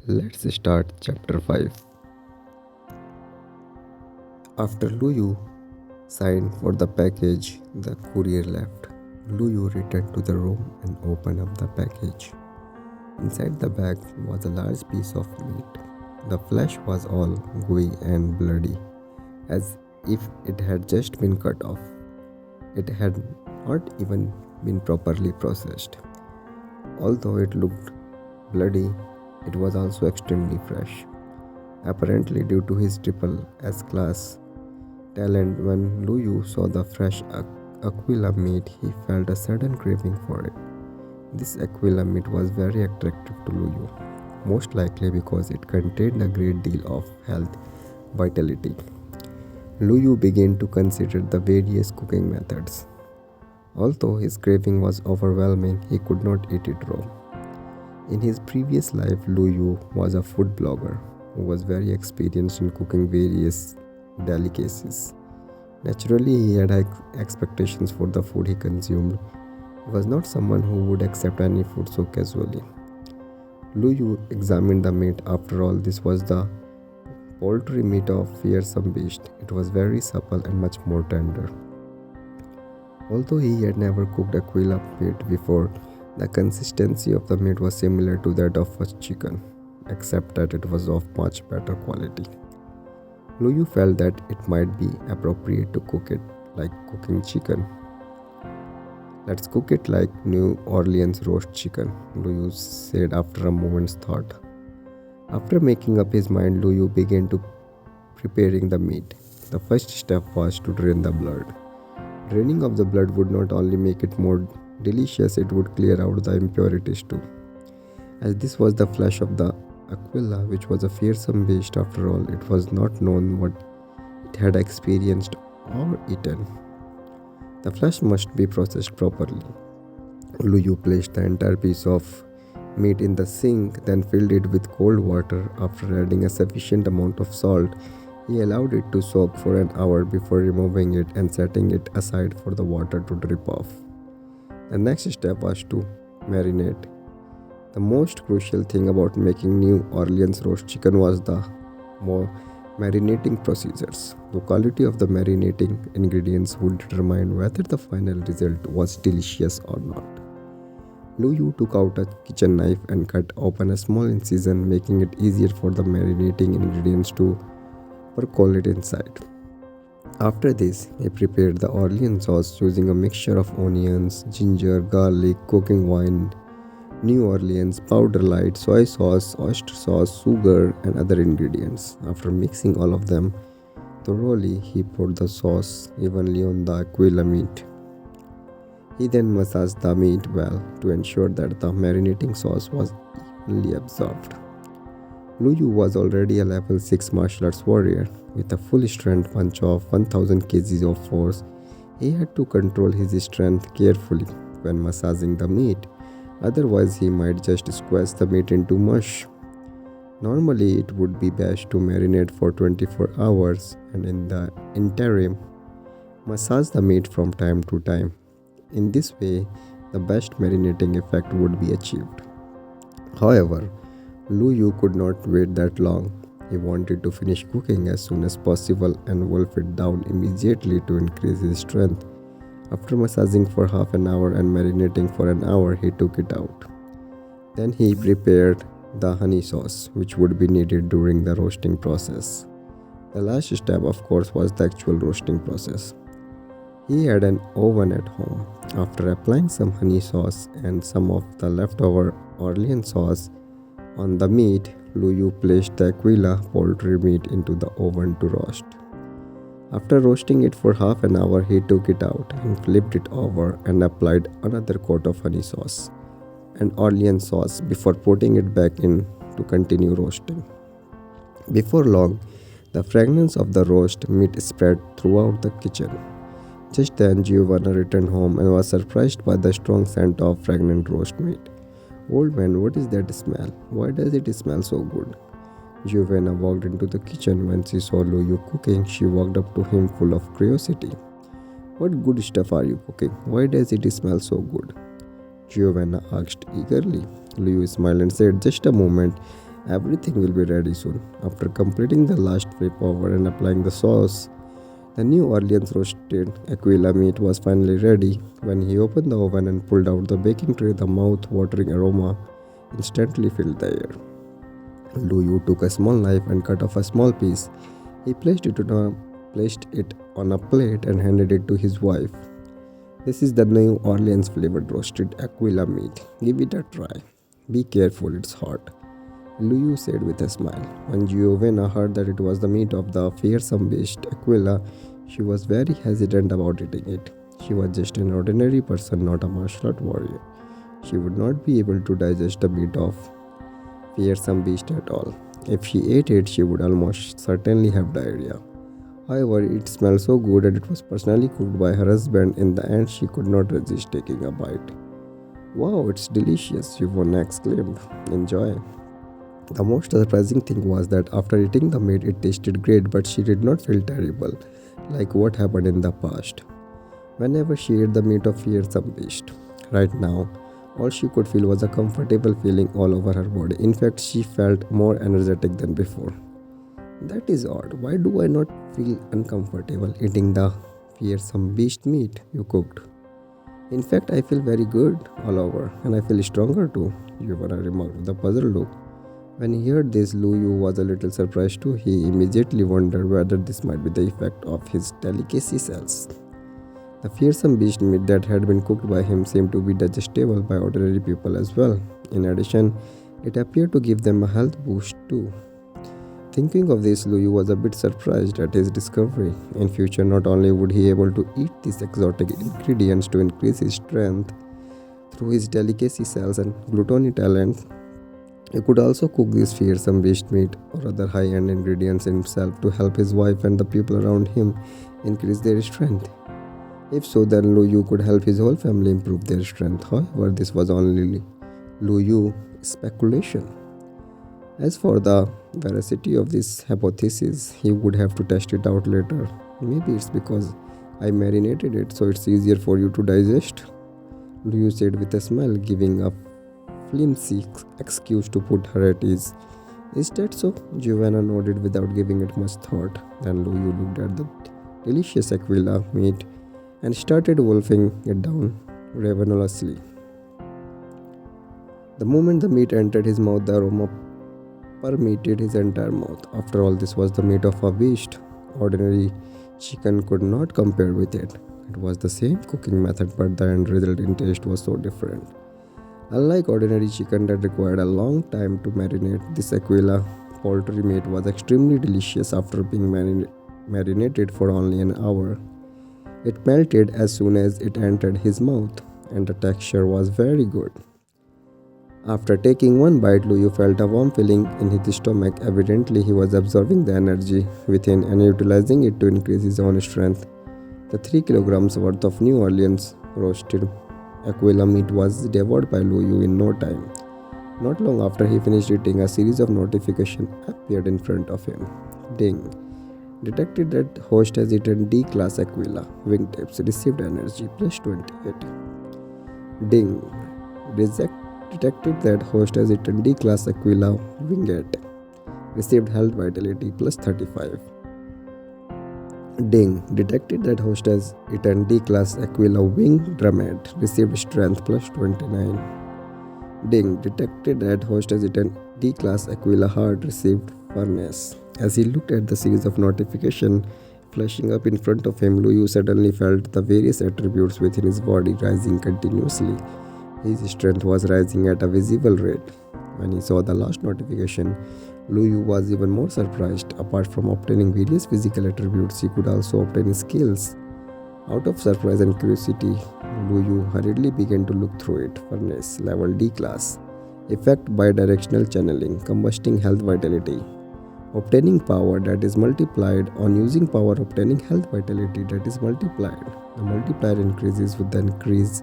Let's start chapter 5. After Luyu signed for the package, the courier left. Luyu returned to the room and opened up the package. Inside the bag was a large piece of meat. The flesh was all gooey and bloody, as if it had just been cut off. It had not even been properly processed. Although it looked bloody, it was also extremely fresh. Apparently, due to his triple S class talent, when Luyu saw the fresh aquila meat, he felt a sudden craving for it. This aquila meat was very attractive to Luyu, most likely because it contained a great deal of health vitality. Luyu began to consider the various cooking methods. Although his craving was overwhelming, he could not eat it raw. In his previous life, Luyu was a food blogger who was very experienced in cooking various delicacies. Naturally, he had expectations for the food he consumed. He was not someone who would accept any food so casually. Luyu examined the meat. After all, this was the poultry meat of fearsome beast. It was very supple and much more tender. Although he had never cooked aquila meat before, the consistency of the meat was similar to that of a chicken, except that it was of much better quality. Luyu felt that it might be appropriate to cook it like cooking chicken. Let's cook it like New Orleans roast chicken, Luyu said after a moment's thought. After making up his mind, Luyu began to preparing the meat. The first step was to drain the blood. Draining of the blood would not only make it more delicious, it would clear out the impurities too. As this was the flesh of the aquila, which was a fearsome beast after all, it was not known what it had experienced or eaten. The flesh must be processed properly. Luyu placed the entire piece of meat in the sink, then filled it with cold water. After adding a sufficient amount of salt, he allowed it to soak for an hour before removing it and setting it aside for the water to drip off. The next step was to marinate. The most crucial thing about making New Orleans roast chicken was the more marinating procedures. The quality of the marinating ingredients would determine whether the final result was delicious or not. Luyu took out a kitchen knife and cut open a small incision, making it easier for the marinating ingredients to percolate inside. After this, he prepared the Orleans sauce using a mixture of onions, ginger, garlic, cooking wine, New Orleans, powder light, soy sauce, oyster sauce, sugar, and other ingredients. After mixing all of them thoroughly, he poured the sauce evenly on the aquila meat. He then massaged the meat well to ensure that the marinating sauce was evenly absorbed. Luyu was already a level 6 martial arts warrior. With a full strength punch of 1000 kg of force, he had to control his strength carefully when massaging the meat. Otherwise, he might just squash the meat into mush. Normally, it would be best to marinate for 24 hours and in the interim, massage the meat from time to time. In this way, the best marinating effect would be achieved. However, Luyu could not wait that long. He wanted to finish cooking as soon as possible and wolf it down immediately to increase his strength. After massaging for half an hour and marinating for an hour, he took it out. Then he prepared the honey sauce, which would be needed during the roasting process. The last step, of course, was the actual roasting process. He had an oven at home. After applying some honey sauce and some of the leftover Orleans sauce on the meat, Luyu placed the aquila poultry meat into the oven to roast. After roasting it for half an hour, he took it out and flipped it over and applied another coat of honey sauce and Orleans sauce before putting it back in to continue roasting. Before long, the fragrance of the roast meat spread throughout the kitchen. Just then, Giovanna returned home and was surprised by the strong scent of fragrant roast meat. "Old man, what is that smell? Why does it smell so good?" Giovanna walked into the kitchen. When she saw Luyu cooking, she walked up to him full of curiosity. "What good stuff are you cooking? Why does it smell so good?" Giovanna asked eagerly. Luyu smiled and said, "Just a moment, Everything will be ready soon. After completing the last flip over and applying the sauce, the New Orleans roasted Aquila meat was finally ready. When he opened the oven and pulled out the baking tray, the mouth-watering aroma instantly filled the air. Luyu took a small knife and cut off a small piece. He placed it on a plate and handed it to his wife. This is the New Orleans flavored roasted Aquila meat. Give it a try. Be careful, it's hot. Luyu said with a smile. When Giovanna heard that it was the meat of the fearsome beast Aquila, she was very hesitant about eating it. She was just an ordinary person, not a martial art warrior. She would not be able to digest the meat of fearsome beast at all. If she ate it, she would almost certainly have diarrhea. However, it smelled so good and it was personally cooked by her husband. In the end, she could not resist taking a bite. Wow, it's delicious, Giovanna exclaimed. Enjoy. The most surprising thing was that after eating the meat, it tasted great, but she did not feel terrible, like what happened in the past. Whenever she ate the meat of fearsome beast. Right now, all she could feel was a comfortable feeling all over her body. In fact, she felt more energetic than before. That is odd. Why do I not feel uncomfortable eating the fearsome beast meat you cooked? In fact, I feel very good all over, and I feel stronger too, Giovanna remarked with a puzzled look. When he heard this, Luyu was a little surprised too. He immediately wondered whether this might be the effect of his delicacy cells. The fearsome beast meat that had been cooked by him seemed to be digestible by ordinary people as well. In addition, it appeared to give them a health boost too. Thinking of this, Luyu was a bit surprised at his discovery. In future, not only would he able to eat these exotic ingredients to increase his strength through his delicacy cells and gluttony talent, he could also cook this fearsome beast meat or other high-end ingredients himself to help his wife and the people around him increase their strength. If so, then Luyu could help his whole family improve their strength. However, this was only Luyu speculation. As for the veracity of this hypothesis, he would have to test it out later. Maybe it's because I marinated it so it's easier for you to digest, Luyu said with a smile, giving a flimsy excuse to put her at ease. Is that so? Giovanna nodded without giving it much thought. Then Luyu looked at the delicious Aquila meat and started wolfing it down ravenously. The moment the meat entered his mouth, the aroma permeated his entire mouth. After all, this was the meat of a beast. Ordinary chicken could not compare with it. It was the same cooking method, but the end result in taste was so different. Unlike ordinary chicken that required a long time to marinate, this Aquila poultry meat was extremely delicious after being marinated for only an hour. It melted as soon as it entered his mouth, and the texture was very good. After taking one bite, Luyu felt a warm feeling in his stomach. Evidently, he was absorbing the energy within and utilizing it to increase his own strength. The 3 kilograms worth of New Orleans roasted Aquila meat was devoured by Luyu in no time. Not long after he finished eating, a series of notifications appeared in front of him. Ding! Detected that host has eaten D-class Aquila. Wingtips received energy plus 28. Ding! Detected that host has eaten D-class Aquila Wingate. Received health vitality plus 35. Ding! Detected that host has eaten D-class Aquila Wing Drumhead. Received strength plus 29. Ding! Detected that host has eaten D-class Aquila Heart. Received furnace. As he looked at the series of notifications flashing up in front of him, Luyu suddenly felt the various attributes within his body rising continuously. His strength was rising at a visible rate. When he saw the last notification, Luyu was even more surprised. Apart from obtaining various physical attributes, he could also obtain skills. Out of surprise and curiosity, Luyu hurriedly began to look through it. Furnace, level D class. Effect bidirectional channeling, combusting health vitality. Obtaining power that is multiplied on using power, obtaining health vitality that is multiplied. The multiplier increases with the increase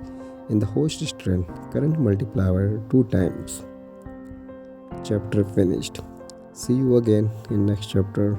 in the host strength. Current multiplier 2 times. Chapter finished. See you again in next chapter.